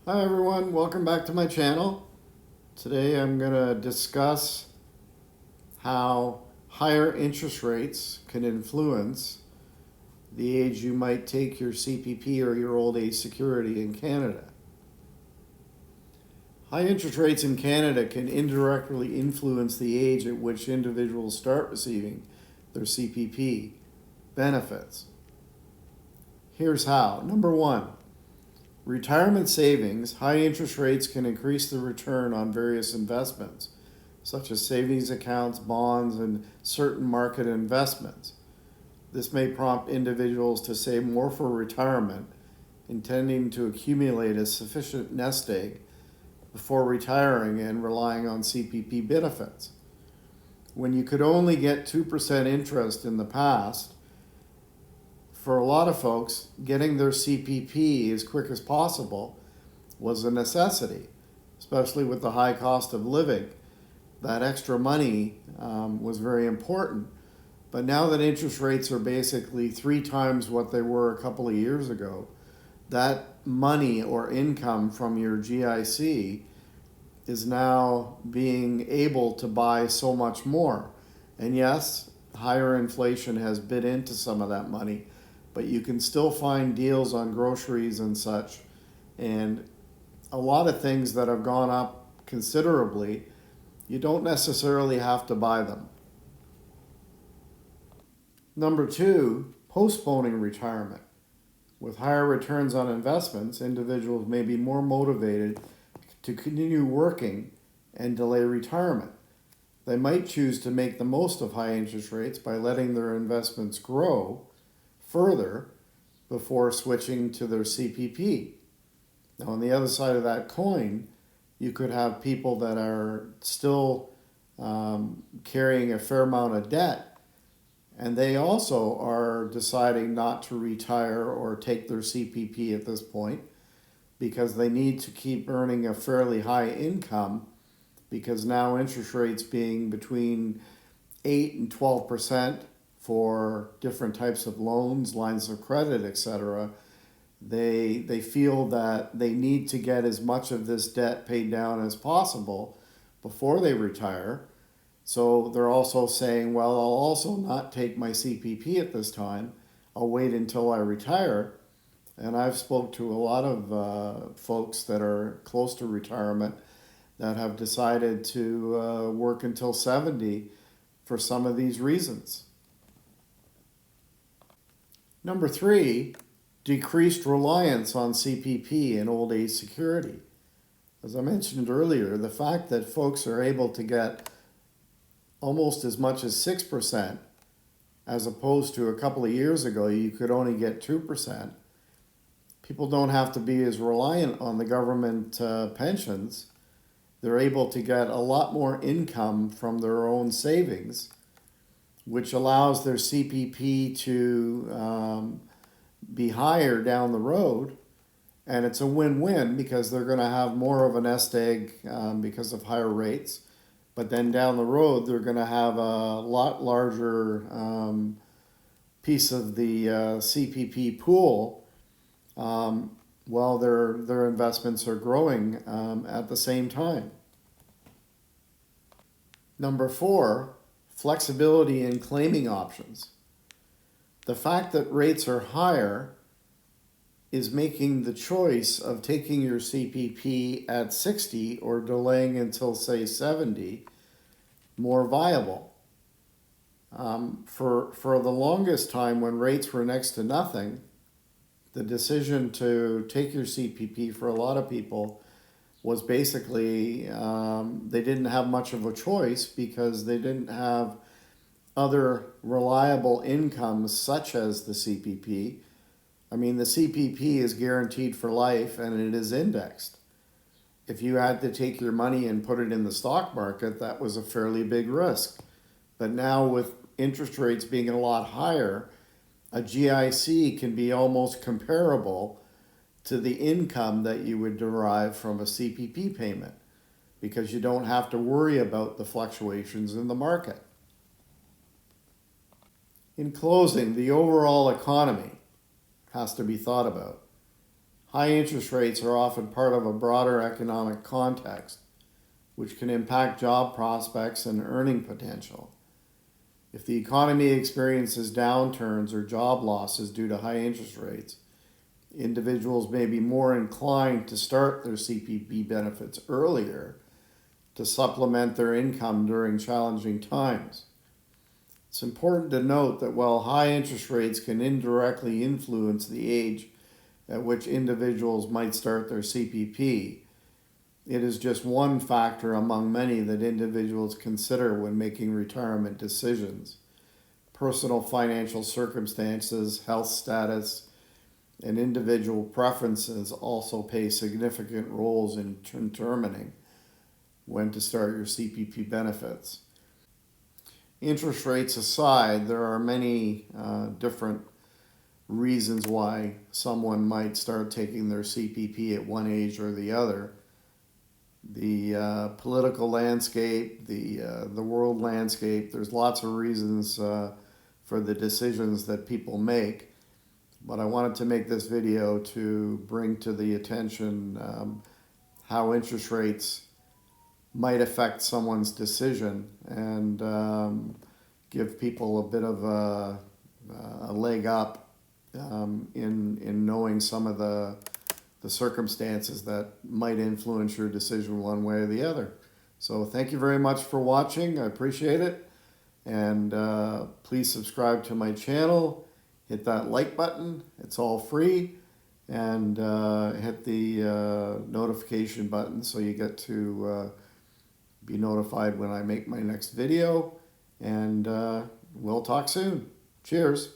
Hi everyone, welcome back to my channel. Today I'm going to discuss how higher interest rates can influence the age you might take your CPP or your old age security in Canada. High interest rates in Canada can indirectly influence the age at which individuals start receiving their CPP benefits. Here's how. Number one, retirement savings. High interest rates can increase the return on various investments, such as savings accounts, bonds, and certain market investments. This may prompt individuals to save more for retirement, intending to accumulate a sufficient nest egg before retiring and relying on CPP benefits. When you could only get 2% interest in the past, for a lot of folks, getting their CPP as quick as possible was a necessity, especially with the high cost of living. That extra money was very important. But now that interest rates are basically 3 times what they were a couple of years ago, that money or income from your GIC is now being able to buy so much more. And yes, higher inflation has bit into some of that money, but you can still find deals on groceries and such. And a lot of things that have gone up considerably, you don't necessarily have to buy them. Number two, postponing retirement. With higher returns on investments, individuals may be more motivated to continue working and delay retirement. They might choose to make the most of high interest rates by letting their investments grow further before switching to their CPP. Now, on the other side of that coin, you could have people that are still carrying a fair amount of debt, and they also are deciding not to retire or take their CPP at this point because they need to keep earning a fairly high income, because now interest rates being between 8 and 12% for different types of loans, lines of credit, etc., they feel that they need to get as much of this debt paid down as possible before they retire. So they're also saying, well, I'll also not take my CPP at this time. I'll wait until I retire. And I've spoke to a lot of folks that are close to retirement that have decided to work until 70 for some of these reasons. Number three, decreased reliance on CPP and old age security. As I mentioned earlier, the fact that folks are able to get almost as much as 6%, as opposed to a couple of years ago, you could only get 2%. People don't have to be as reliant on the government pensions. They're able to get a lot more income from their own savings, which allows their CPP to be higher down the road. And it's a win-win because they're going to have more of a nest egg because of higher rates. But then down the road, they're going to have a lot larger piece of the CPP pool while their investments are growing at the same time. Number four, flexibility in claiming options. The fact that rates are higher is making the choice of taking your CPP at 60 or delaying until, say, 70 more viable. For the longest time, when rates were next to nothing, the decision to take your CPP for a lot of people was basically they didn't have much of a choice because they didn't have other reliable incomes such as the CPP. I mean, the CPP is guaranteed for life and it is indexed. If you had to take your money and put it in the stock market, that was a fairly big risk. But now with interest rates being a lot higher, a GIC can be almost comparable to the income that you would derive from a CPP payment because you don't have to worry about the fluctuations in the market. In closing, the overall economy has to be thought about. High interest rates are often part of a broader economic context, which can impact job prospects and earning potential. If the economy experiences downturns or job losses due to high interest rates, individuals may be more inclined to start their CPP benefits earlier to supplement their income during challenging times. It's important to note that while high interest rates can indirectly influence the age at which individuals might start their CPP, it is just one factor among many that individuals consider when making retirement decisions. Personal financial circumstances, health status, and individual preferences also play significant roles in determining when to start your CPP benefits. Interest rates aside, there are many different reasons why someone might start taking their CPP at one age or the other. The political landscape, the world landscape, there's lots of reasons for the decisions that people make. But I wanted to make this video to bring to the attention how interest rates might affect someone's decision and give people a bit of a leg up in knowing some of the circumstances that might influence your decision one way or the other. So thank you very much for watching. I appreciate it. And please subscribe to my channel. Hit that like button. It's all free. And hit the notification button so you get to be notified when I make my next video. And we'll talk soon. Cheers.